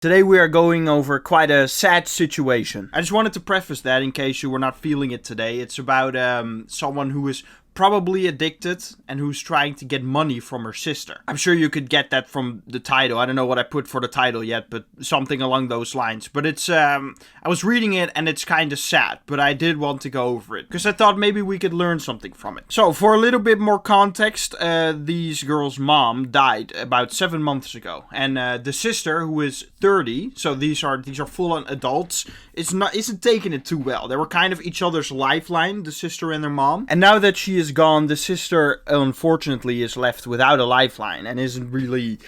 Today we are going over quite a sad situation. I just wanted to preface that in case you were not feeling it today. It's about someone who is probably addicted and who's trying to get money from her sister. I'm sure you could get that from the title. I don't know what I put for the title yet, but something along those lines. But it's, I was reading it and it's kind of sad, but I did want to go over it because I thought maybe we could learn something from it. So for a little bit more context, these girls' mom died about 7 months ago. And the sister, who is 30, so these are full-on adults, isn't taking it too well. They were kind of each other's lifeline, the sister and their mom. And now that she is gone, the sister unfortunately is left without a lifeline and isn't really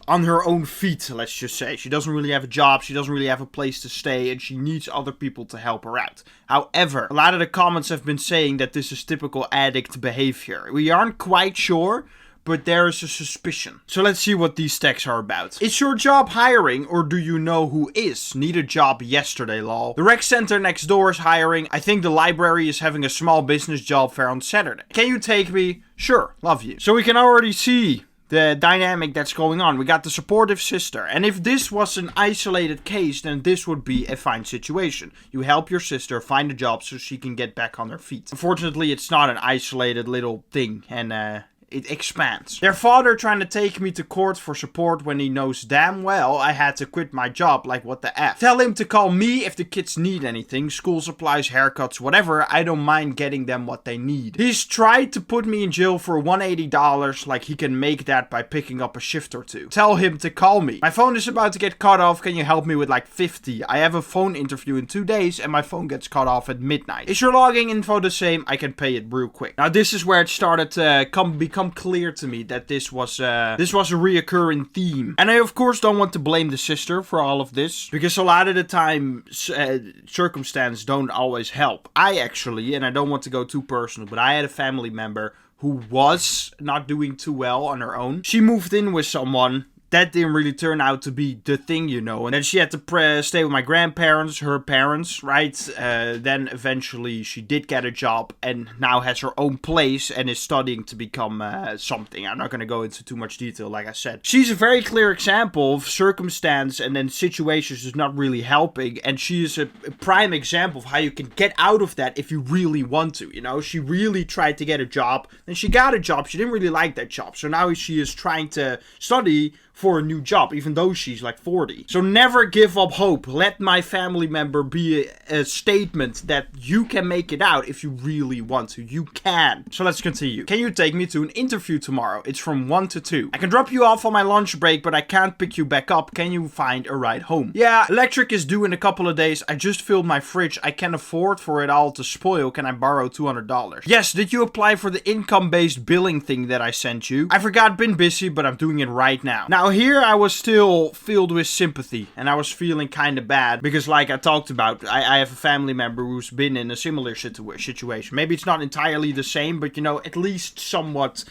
on her own feet, let's just say. She doesn't really have a job, she doesn't really have a place to stay, and she needs other people to help her out. However, a lot of the comments have been saying that this is typical addict behavior. We aren't quite sure, but there is a suspicion. So let's see what these texts are about. Is your job hiring, or do you know who is? Need a job yesterday, lol. The rec center next door is hiring. I think the library is having a small business job fair on Saturday. Can you take me? Sure, love you. So we can already see the dynamic that's going on. We got the supportive sister. And if this was an isolated case, then this would be a fine situation. You help your sister find a job so she can get back on her feet. Unfortunately, it's not an isolated little thing, and it expands. Their father trying to take me to court for support when he knows damn well I had to quit my job, like what the F. Tell him to call me if the kids need anything, school supplies, haircuts, whatever. I don't mind getting them what they need. He's tried to put me in jail for $180, like he can make that by picking up a shift or two. Tell him to call me. My phone is about to get cut off, can you help me with like 50? I have a phone interview in 2 days and my phone gets cut off at midnight. Is your logging info the same? I can pay it real quick. Now this is where it started to become clear to me that this was a reoccurring theme. And I of course don't want to blame the sister for all of this, because a lot of the time circumstances don't always help. I actually, and I don't want to go too personal, but I had a family member who was not doing too well on her own. She moved in with someone. That didn't really turn out to be the thing, you know. And then she had to stay with my grandparents, her parents, right? Then eventually she did get a job and now has her own place and is studying to become something. I'm not going to go into too much detail, like I said. She's a very clear example of circumstance and then situations is not really helping. And she is a prime example of how you can get out of that if you really want to, you know. She really tried to get a job. Then she got a job. She didn't really like that job. So now she is trying to study for a new job, even though she's like 40. So never give up hope. Let my family member be a statement that you can make it out if you really want to. You can. So let's continue. Can you take me to an interview tomorrow? It's from 1 to 2. I can drop you off on my lunch break, but I can't pick you back up. Can you find a ride home? Yeah, electric is due in a couple of days. I just filled my fridge. I can't afford for it all to spoil. Can I borrow $200? Yes, did you apply for the income-based billing thing that I sent you? I forgot, been busy, but I'm doing it right now. Now here I was still filled with sympathy and I was feeling kind of bad because, like I talked about, I have a family member who's been in a similar situation. Maybe it's not entirely the same, but you know, at least somewhat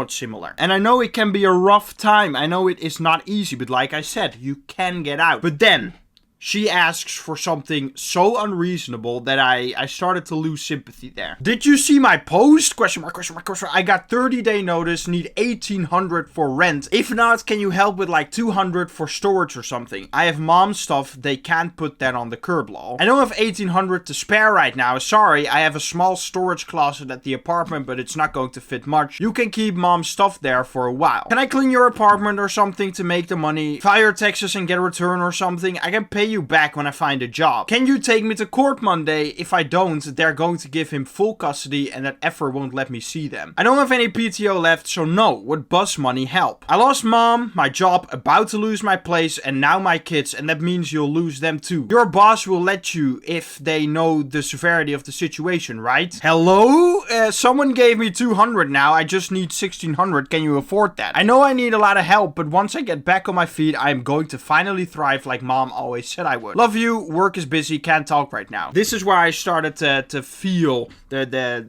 similar. And I know it can be a rough time. I know it is not easy, but like I said, you can get out. But then she asks for something so unreasonable that I started to lose sympathy there. Did you see my post? Question mark. I got 30-day notice, need $1,800 for rent. If not, can you help with like $200 for storage or something? I have mom stuff, they can't put that on the curb, lol. I don't have $1,800 to spare right now. Sorry, I have a small storage closet at the apartment, but it's not going to fit much. You can keep mom's stuff there for a while. Can I clean your apartment or something to make the money? File your taxes and get a return or something? I can pay you back when I find a job. Can you take me to court Monday? If I don't, they're going to give him full custody and that effer won't let me see them. I don't have any PTO left, so no. Would bus money help? I lost mom, my job, about to lose my place, and now my kids, and that means you'll lose them too. Your boss will let you if they know the severity of the situation, right? Hello? Someone gave me $200 now. I just need $1,600. Can you afford that? I know I need a lot of help, but once I get back on my feet, I am going to finally thrive like mom always said I would. Love you. Work is busy. Can't talk right now. This is where I started to feel the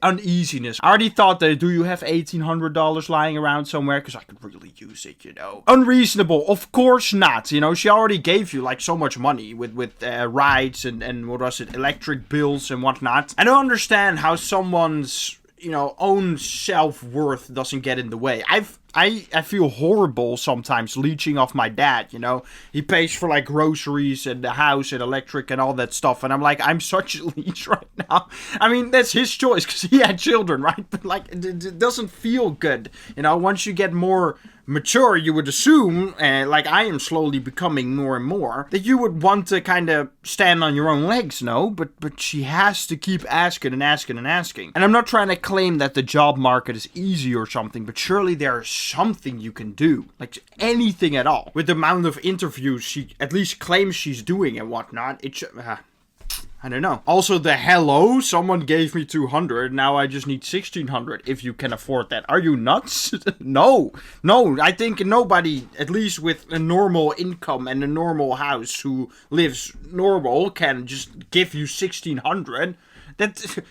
uneasiness. I already thought that, do you have $1,800 lying around somewhere? Because I could really use it, you know. Unreasonable. Of course not. You know, she already gave you like so much money with rides and what was it, electric bills and whatnot. I don't understand how someone's, you know, own self-worth doesn't get in the way. I've I feel horrible sometimes leeching off my dad, you know? He pays for like groceries and the house and electric and all that stuff. And I'm like, I'm such a leech right now. I mean, that's his choice because he had children, right? But like, it doesn't feel good. You know, once you get more mature, you would assume, like I am slowly becoming more and more, that you would want to kind of stand on your own legs, no? But she has to keep asking and asking and asking. And I'm not trying to claim that the job market is easy or something, but surely there's something you can do. Like anything at all. With the amount of interviews she at least claims she's doing and whatnot, I don't know. Also, the hello, someone gave me 200, now I just need 1600 if you can afford that. Are you nuts? No, I think nobody, at least with a normal income and a normal house who lives normal, can just give you 1600. That...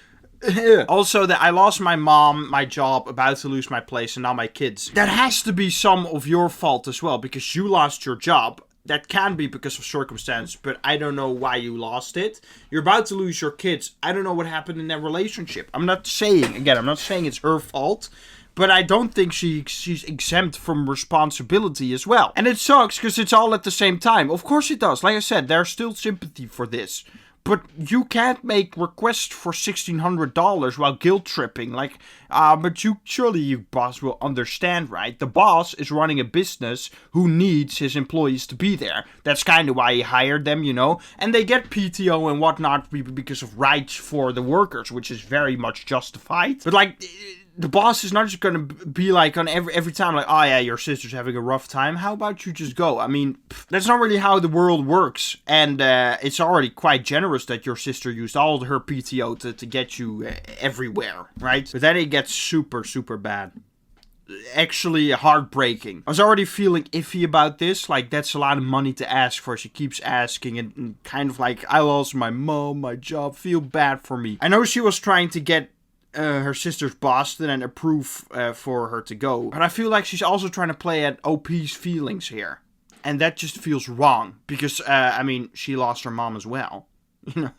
Also, that I lost my mom, my job, about to lose my place, and now my kids. That has to be some of your fault as well, because you lost your job. That can be because of circumstance, but I don't know why you lost it. You're about to lose your kids. I don't know what happened in that relationship. I'm not saying it's her fault, but I don't think she's exempt from responsibility as well. And it sucks because it's all at the same time. Of course it does. Like I said, there's still sympathy for this. But you can't make requests for $1,600 while guilt tripping. But surely you boss will understand, right? The boss is running a business who needs his employees to be there. That's kind of why he hired them, you know? And they get PTO and whatnot because of rights for the workers, which is very much justified. But the boss is not just going to be like on every time like, oh yeah, your sister's having a rough time. How about you just go? I mean, that's not really how the world works. And it's already quite generous that your sister used all her PTO to get you everywhere, right? But then it gets super, super bad. Actually heartbreaking. I was already feeling iffy about this. Like, that's a lot of money to ask for. She keeps asking and kind of like, I lost my mom, my job, feel bad for me. I know she was trying to get her sister's boss and approve for her to go. But I feel like she's also trying to play at OP's feelings here. And that just feels wrong. Because, she lost her mom as well. You know,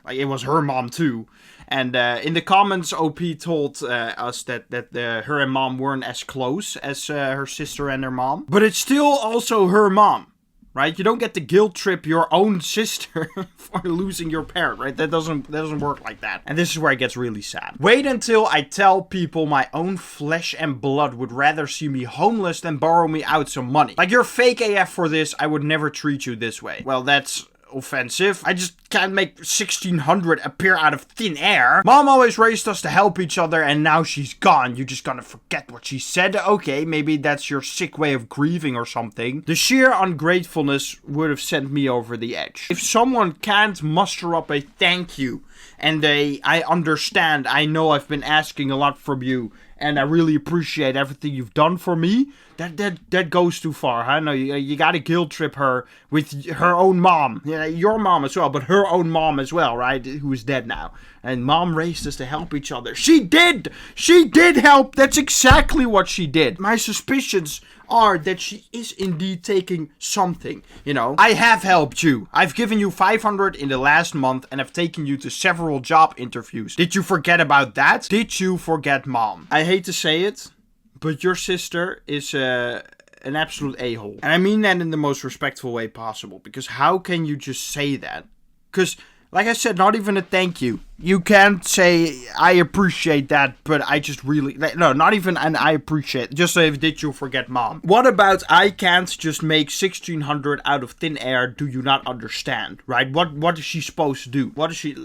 like it was her mom too. And in the comments, OP told us that her and mom weren't as close as her sister and her mom. But it's still also her mom. Right? You don't get to guilt trip your own sister for losing your parent, right? That doesn't work like that. And this is where it gets really sad. Wait until I tell people my own flesh and blood would rather see me homeless than borrow me out some money. Like, you're fake AF for this. I would never treat you this way. Well, that's offensive. I just can't make 1600 appear out of thin air. Mom always raised us to help each other, and now she's gone. You're just gonna forget what she said? Okay, maybe that's your sick way of grieving or something. The sheer ungratefulness would have sent me over the edge. If someone can't muster up a thank you, and I understand, I know I've been asking a lot from you, and I really appreciate everything you've done for me, that goes too far, huh? No, you gotta guilt trip her with her own mom. Yeah, your mom as well, but her own mom as well, right? Who is dead now. And mom raised us to help each other. She did! She did help! That's exactly what she did. My suspicions are that she is indeed taking something, you know. I have helped you. I've given you 500 in the last month and I've taken you to several job interviews. Did you forget about that? Did you forget mom? I hate to say it, but your sister is an absolute a-hole. And I mean that in the most respectful way possible. Because how can you just say that? Because, like I said, not even a thank you. You can't say, I appreciate that, but I just really... No, not even an I appreciate. Just say, did you forget mom? What about I can't just make 1600 out of thin air? Do you not understand? Right? What is she supposed to do? What is she...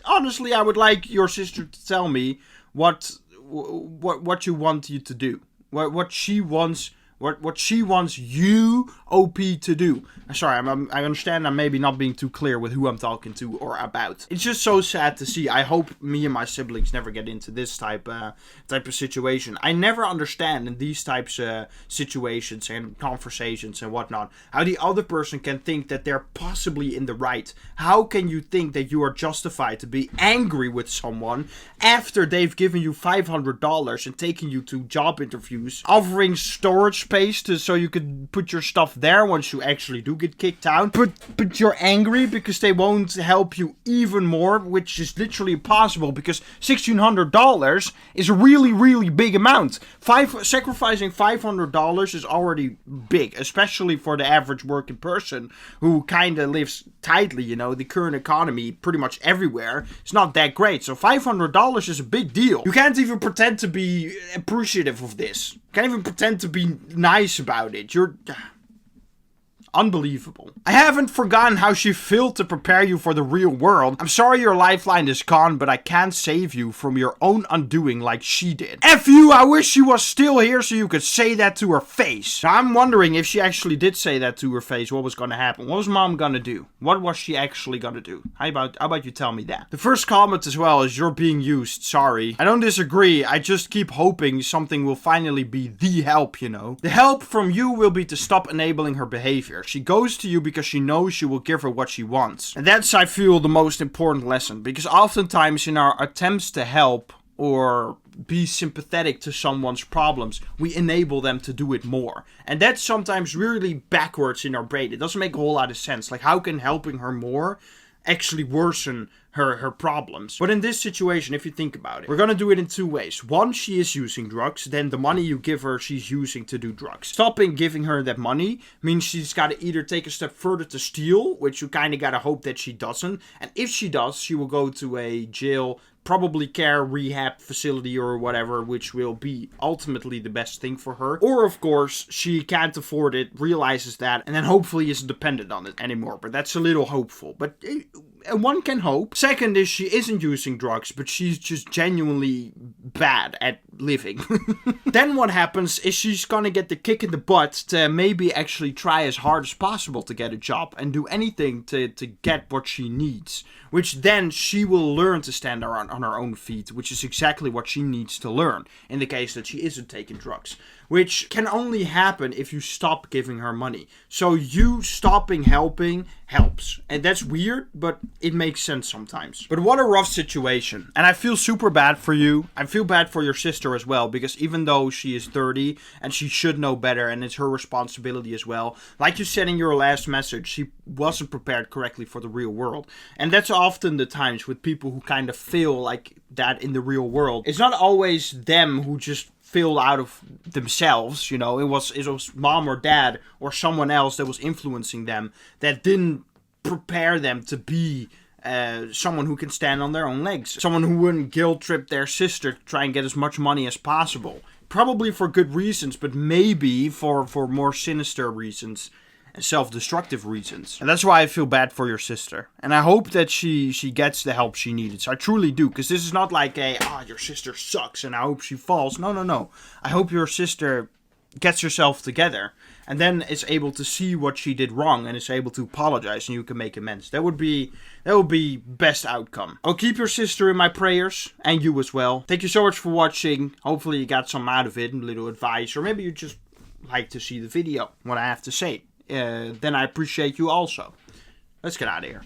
Honestly, I would like your sister to tell me what you want you to do. What she wants you, OP, to do. Sorry, I understand I'm maybe not being too clear with who I'm talking to or about. It's just so sad to see. I hope me and my siblings never get into this type of situation. I never understand in these types of situations and conversations and whatnot, how the other person can think that they're possibly in the right. How can you think that you are justified to be angry with someone after they've given you $500 and taken you to job interviews, offering storage space so you could put your stuff there once you actually do get kicked out. But you're angry because they won't help you even more, which is literally impossible because $1,600 is a really, really big amount. Sacrificing $500 is already big, especially for the average working person who kind of lives tightly, you know. The current economy pretty much everywhere is not that great. So $500 is a big deal. You can't even pretend to be appreciative of this. You can't even pretend to be nice about it. You're unbelievable. I haven't forgotten how she failed to prepare you for the real world. I'm sorry your lifeline is gone, but I can't save you from your own undoing like she did. F you, I wish she was still here so you could say that to her face. Now, I'm wondering if she actually did say that to her face, what was gonna happen? What was mom gonna do? What was she actually gonna do? How about you tell me that? The first comment as well is you're being used, sorry. I don't disagree, I just keep hoping something will finally be the help, you know. The help from you will be to stop enabling her behavior. She goes to you because she knows you will give her what she wants. And that's, I feel, the most important lesson. Because oftentimes in our attempts to help or be sympathetic to someone's problems, we enable them to do it more. And that's sometimes really backwards in our brain. It doesn't make a whole lot of sense. Like, how can helping her more actually worsen her problems? But in this situation, if you think about it, we're gonna do it in two ways. One, she is using drugs, then the money you give her, she's using to do drugs. Stopping giving her that money means she's gotta either take a step further to steal, which you kinda gotta hope that she doesn't, and if she does, she will go to a jail, probably care rehab facility or whatever, which will be ultimately the best thing for her. Or of course, she can't afford it, realizes that, and then hopefully isn't dependent on it anymore. But that's a little hopeful. But one can hope. Second is she isn't using drugs, but she's just genuinely bad at living. Then what happens is she's gonna get the kick in the butt to maybe actually try as hard as possible to get a job and do anything to get what she needs. Which then she will learn to stand on her own feet, which is exactly what she needs to learn in the case that she isn't taking drugs. Which can only happen if you stop giving her money. So you stopping helping helps. And that's weird, but it makes sense sometimes. But what a rough situation. And I feel super bad for you. I feel bad for your sister as well, because even though she is 30 and she should know better and it's her responsibility as well, like you said in your last message, she wasn't prepared correctly for the real world. And that's often the times with people who kind of feel like that in the real world. It's not always them who just feel out of themselves, you know. It was mom or dad or someone else that was influencing them that didn't prepare them to be someone who can stand on their own legs. Someone who wouldn't guilt trip their sister to try and get as much money as possible. Probably for good reasons, but maybe for more sinister reasons and self-destructive reasons. And that's why I feel bad for your sister. And I hope that she gets the help she needed. So I truly do. Because this is not like your sister sucks and I hope she falls. No. I hope your sister gets herself together and then is able to see what she did wrong and is able to apologize and you can make amends. That would be best outcome. I'll keep your sister in my prayers and you as well. Thank you so much for watching. Hopefully you got some out of it, a little advice, or maybe you just like to see the video, what I have to say. Then I appreciate you also. Let's get out of here.